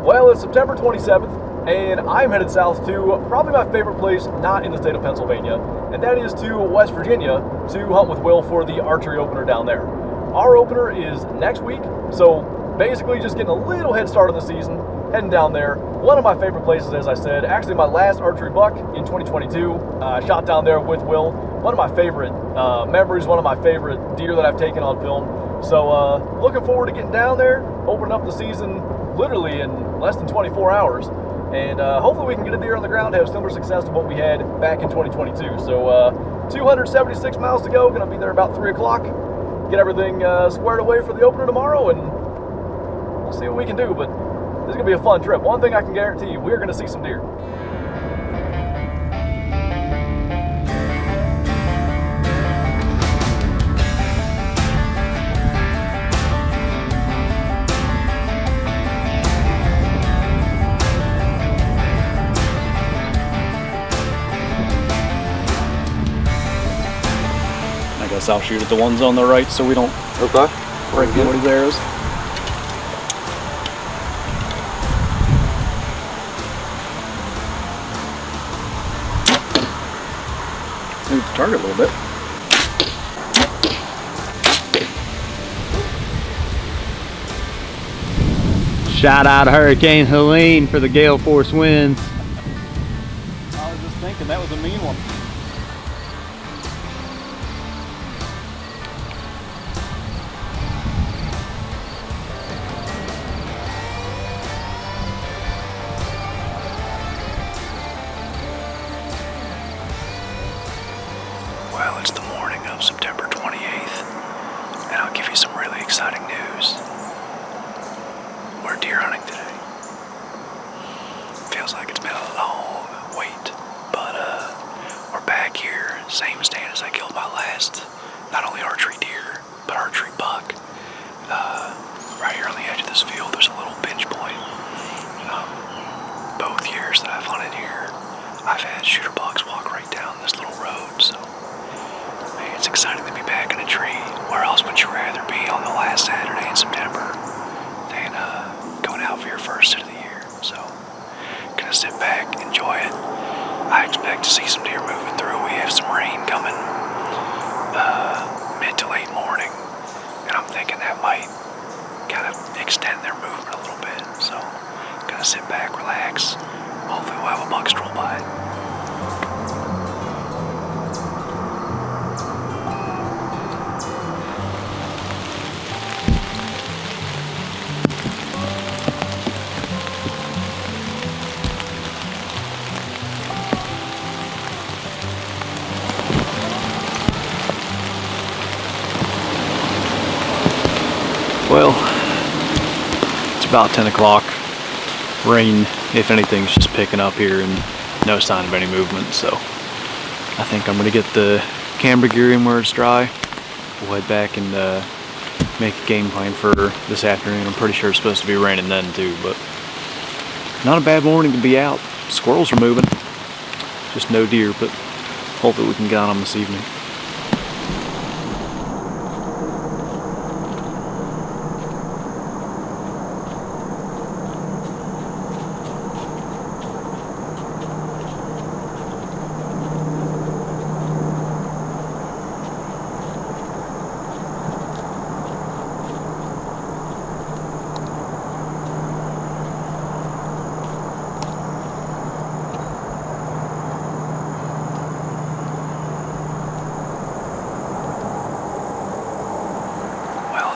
Well, it's September 27th, and I'm headed south to probably my favorite place not in the state of Pennsylvania, and that is to West Virginia to hunt with Will for the archery opener down there. Our opener is next week, so basically just getting a little head start of the season, heading down there. One of my favorite places, as I said, actually my last archery buck in 2022, shot down there with Will. One of my favorite memories, one of my favorite deer that I've taken on film. So looking forward to getting down there, opening up the season literally in less than 24 hours. And hopefully we can get a deer on the ground, have similar success to what we had back in 2022. So 276 miles to go, gonna be there about 3 o'clock. Get everything squared away for the opener tomorrow, and we'll see what we can do. But this is gonna be a fun trip. One thing I can guarantee you, we're gonna see some deer. I guess I'll shoot at the ones on the right so we don't break anybody's arrows. Move the target a little bit. Shout out to Hurricane Helene for the gale force winds. I was just thinking that was a mean one. Well, it's the morning of September 28th, and I'll give you some really exciting news. We're deer hunting today. Feels like it's been a long wait, but we're back here, same stand as I killed my last, not only archery deer, but archery buck. Right here on the edge of this field, there's a little pinch point. Both years that I've hunted here, I've had shooter bucks walk right down this little road, so it's exciting to be back in a tree. Where else would you rather be on the last Saturday in September than going out for your first sit of the year? So, gonna sit back, enjoy it. I expect to see some deer moving through. We have some rain coming mid to late morning, and I'm thinking that might kind of extend their movement a little bit. So, gonna sit back, relax. Hopefully we'll have a buck stroll by. Well, it's about 10 o'clock. Rain, if anything, is just picking up here and no sign of any movement. So I think I'm going to get the camera gear in where it's dry. We'll head back and make a game plan for this afternoon. I'm pretty sure it's supposed to be raining then too, but not a bad morning to be out. Squirrels are moving. Just no deer, but hopefully we can get on them this evening.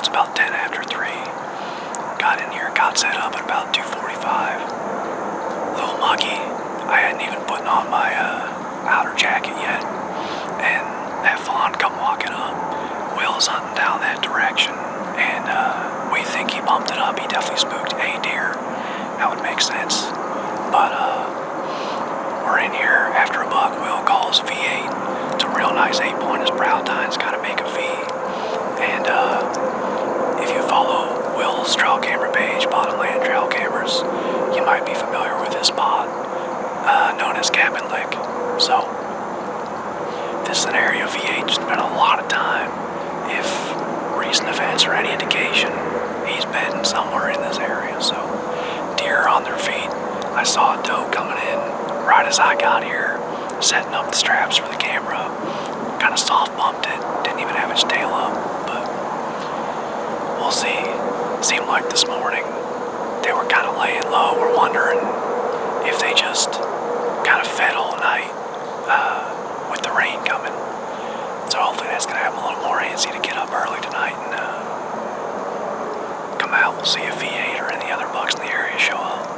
About 10 after 3. Got in here, got set up at about 2:45. A little muggy. I hadn't even put on my outer jacket yet. And that fawn come walking up. Will's hunting down that direction, and we think he bumped it up. He definitely spooked a deer. That would make sense. But we're in here after a buck. Will calls V8. It's a real nice 8-point. His brow tines kind of make a V. And if you follow Will's trail camera page, Bottomland Trail Cameras, you might be familiar with this spot, known as Cabin Lick. So, this is an area V8 spent a lot of time. If recent events are any indication, he's been somewhere in this area. So, deer on saw a doe coming in right as I got here, setting up the straps for the camera. Kind of soft bumped it, didn't even have its tail up, but we'll see. Seemed like this morning they were kind of laying low. We're wondering if they just kind of fed all night with the rain coming. So hopefully that's going to have them a little more antsy to get up early tonight and come out. We'll see if V8 or any other bucks in the area show up.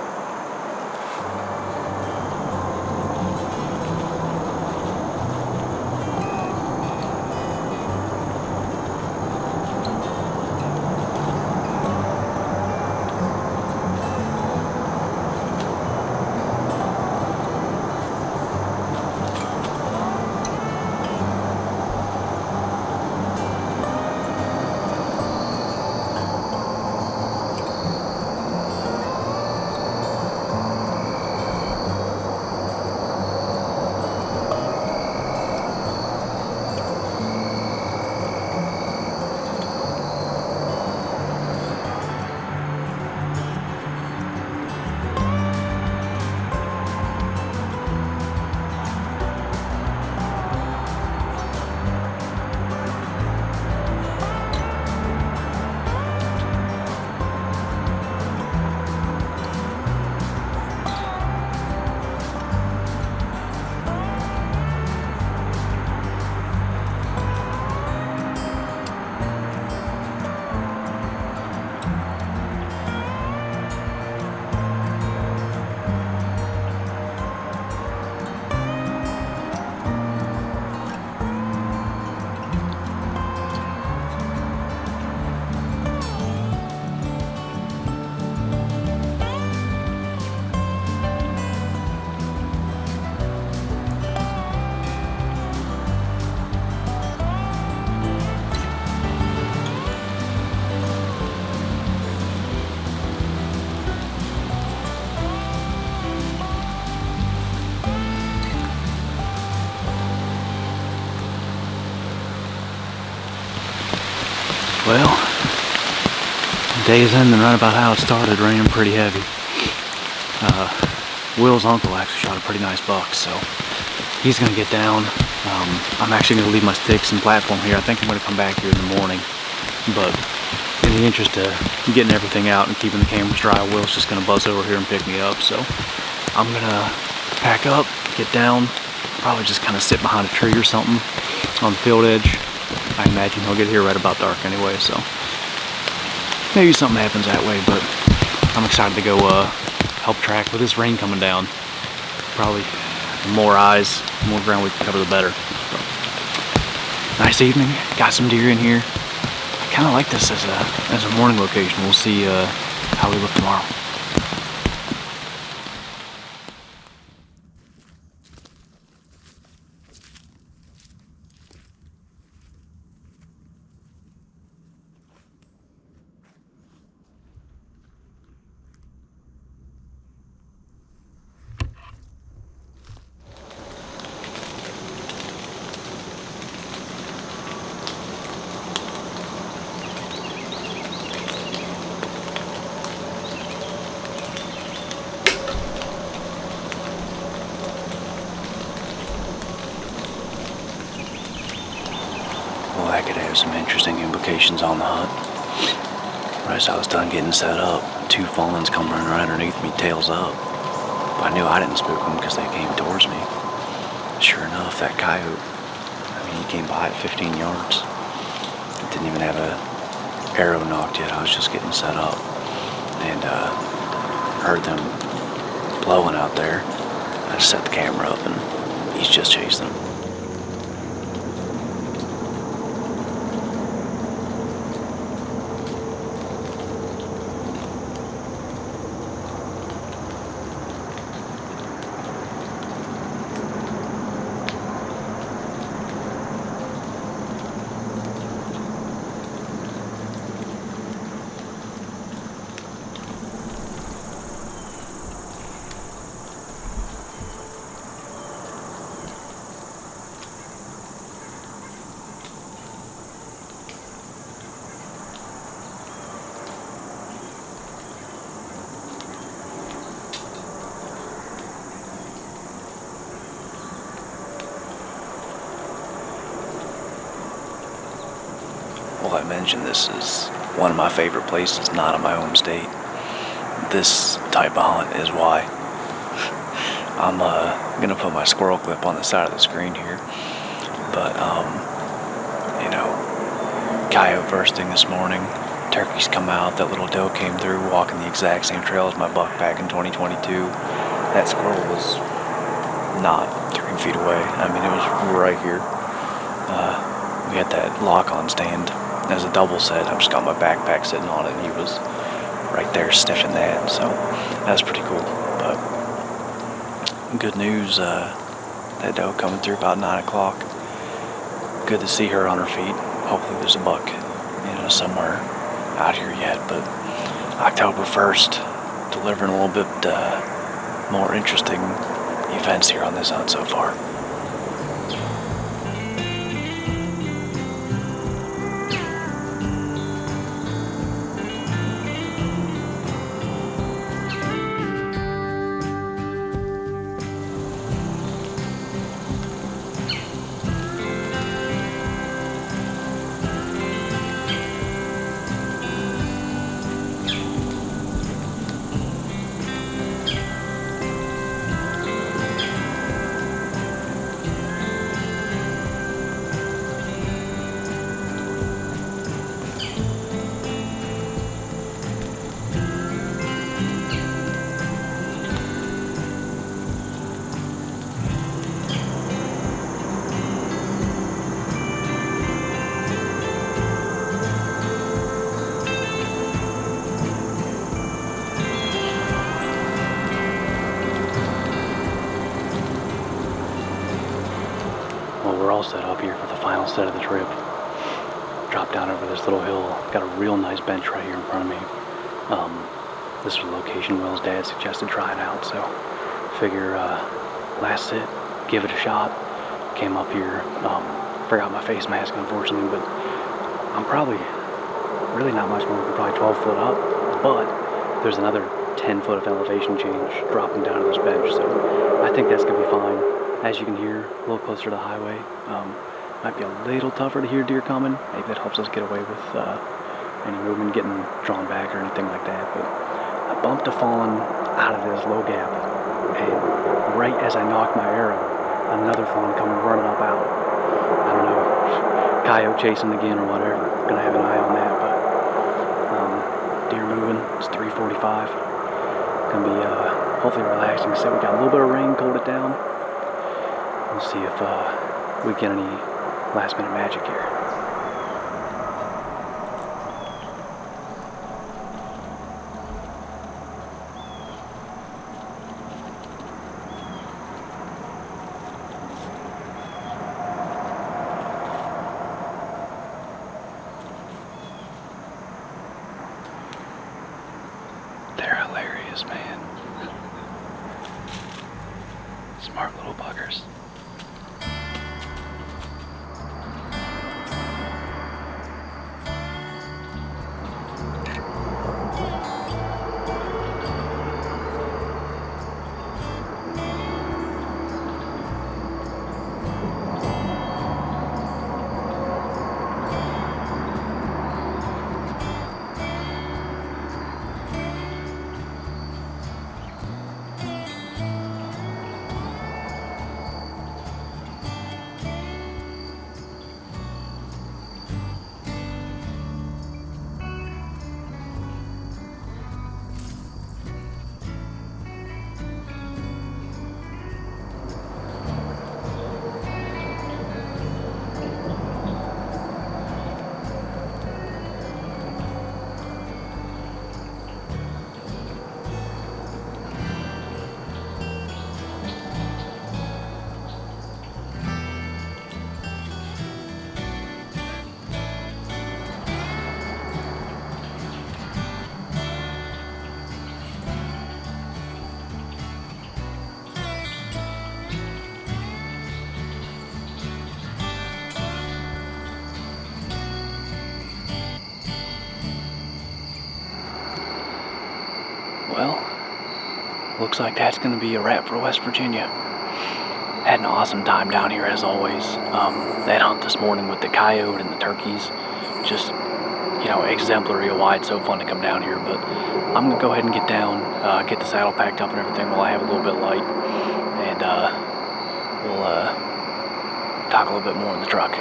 Well, the day's ending right about how it started, raining pretty heavy. Will's uncle actually shot a pretty nice buck, so he's gonna get down. I'm actually gonna leave my sticks and platform here. I think I'm gonna come back here in the morning, but in the interest of getting everything out and keeping the cameras dry, Will's just gonna buzz over here and pick me up. So I'm gonna pack up, get down, probably just kind of sit behind a tree or something on the field edge. I imagine he'll get here right about dark anyway, so maybe something happens that way, but I'm excited to go help track with this rain coming down. Probably more eyes, more ground we can cover, the better. So, nice evening, got some deer in here. I kind of like this as a morning location. We'll see how we look tomorrow. Well, that could have some interesting implications on the hunt. Right as I was done getting set up, two fawns come running right underneath me, tails up. But I knew I didn't spook them because they came towards me. Sure enough, that coyote, he came by at 15 yards. Didn't even have a arrow knocked yet. I was just getting set up. And heard them blowing out there. I just set the camera up and he's just chasing them. I mentioned, this is one of my favorite places, not in my home state. This type of hunt is why. I'm gonna put my squirrel clip on the side of the screen here. But, you know, coyote first thing this morning, turkeys come out, that little doe came through walking the exact same trail as my buck back in 2022. That squirrel was not 3 feet away. I mean, it was right here. We had that lock-on stand as a double set. I've just got my backpack sitting on it, and he was right there sniffing that, so that was pretty cool. But good news, that doe coming through about 9 o'clock. Good to see her on her feet. Hopefully there's a buck, you know, somewhere out here yet. But October 1st, delivering a little bit more interesting events here on this hunt so far. Well, we're all set up here for the final set of the trip. Drop down over this little hill. Got a real nice bench right here in front of me. This was a location Will's dad suggested trying out, so figure last sit, give it a shot. Came up here, forgot my face mask unfortunately, but I'm probably really not much more than probably 12 foot up, but there's another 10 foot of elevation change dropping down to this bench, so I think that's gonna be fine. As you can hear, a little closer to the highway. Might be a little tougher to hear deer coming. Maybe that helps us get away with any movement getting drawn back or anything like that. But I bumped a fawn out of this low gap, and right as I knocked my arrow, another fawn coming running up out. I don't know, coyote chasing again or whatever. Gonna have an eye on that, but deer moving. It's 3:45. Gonna be hopefully relaxing. So we got a little bit of rain, cooled it down. We'll see if we get any last minute magic here. They're hilarious, man. Smart little buggers. Well, looks like that's going to be a wrap for West Virginia. Had an awesome time down here as always. That hunt this morning with the coyote and the turkeys, just you know, exemplary of why it's so fun to come down here. But I'm gonna go ahead and get down, get the saddle packed up and everything while I have a little bit of light, and we'll talk a little bit more in the truck.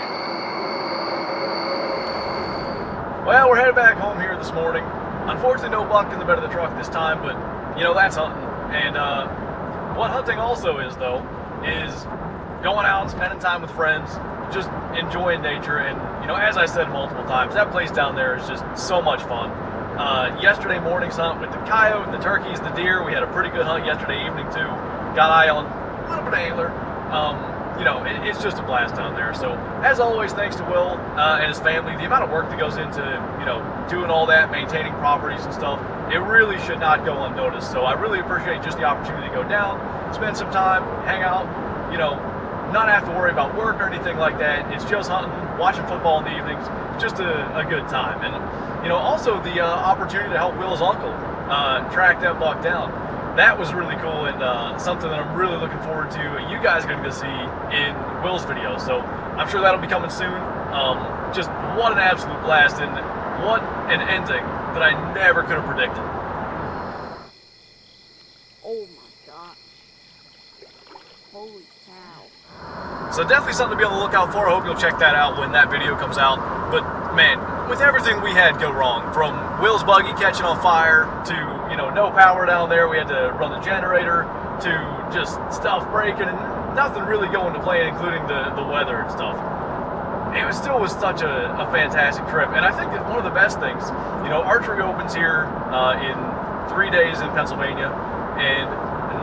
Well, we're headed back home here this morning. Unfortunately, no buck in the bed of the truck this time, but you know, that's hunting. And what hunting also is, though, is going out and spending time with friends, just enjoying nature. And you know, as I said multiple times, that place down there is just so much fun. Yesterday morning's hunt with the coyote, the turkeys, the deer. We had a pretty good hunt yesterday evening too. Got eye on a little bit of antler. You know, it's just a blast down there. So, as always, thanks to Will and his family. The amount of work that goes into, you know, doing all that, maintaining properties and stuff, it really should not go unnoticed. So I really appreciate just the opportunity to go down, spend some time, hang out, you know, not have to worry about work or anything like that. It's just hunting, watching football in the evenings, just a good time. And, you know, also the opportunity to help Will's uncle track that buck down. That was really cool, and something that I'm really looking forward to. You guys are going to see in Will's video, so I'm sure that'll be coming soon. Just what an absolute blast, and what an ending that I never could have predicted. Oh my gosh. Holy cow. So definitely something to be on the lookout for. I hope you'll check that out when that video comes out. But man, with everything we had go wrong, from Will's buggy catching on fire to, you know, no power down there, we had to run the generator, to just stuff breaking and nothing really going to plan, including the weather and stuff. It still was such a fantastic trip. And I think that one of the best things, you know, archery opens here in 3 days in Pennsylvania, and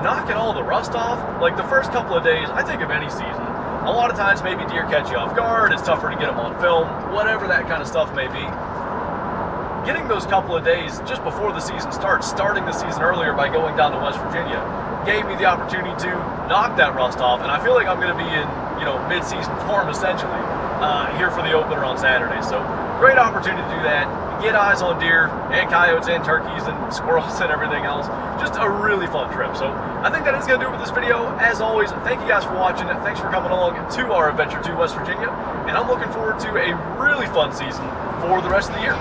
knocking all the rust off, like the first couple of days, I think of any season, a lot of times maybe deer catch you off guard, it's tougher to get them on film, whatever that kind of stuff may be. Getting those couple of days just before the season starts, starting the season earlier by going down to West Virginia, gave me the opportunity to knock that rust off, and I feel like I'm going to be in, you know, mid-season form essentially here for the opener on Saturday. So great opportunity to do that, get eyes on deer and coyotes and turkeys and squirrels and everything else. Just a really fun trip. So I think that is going to do it with this video. As always, thank you guys for watching. Thanks for coming along to our adventure to West Virginia, and I'm looking forward to a really fun season for the rest of the year.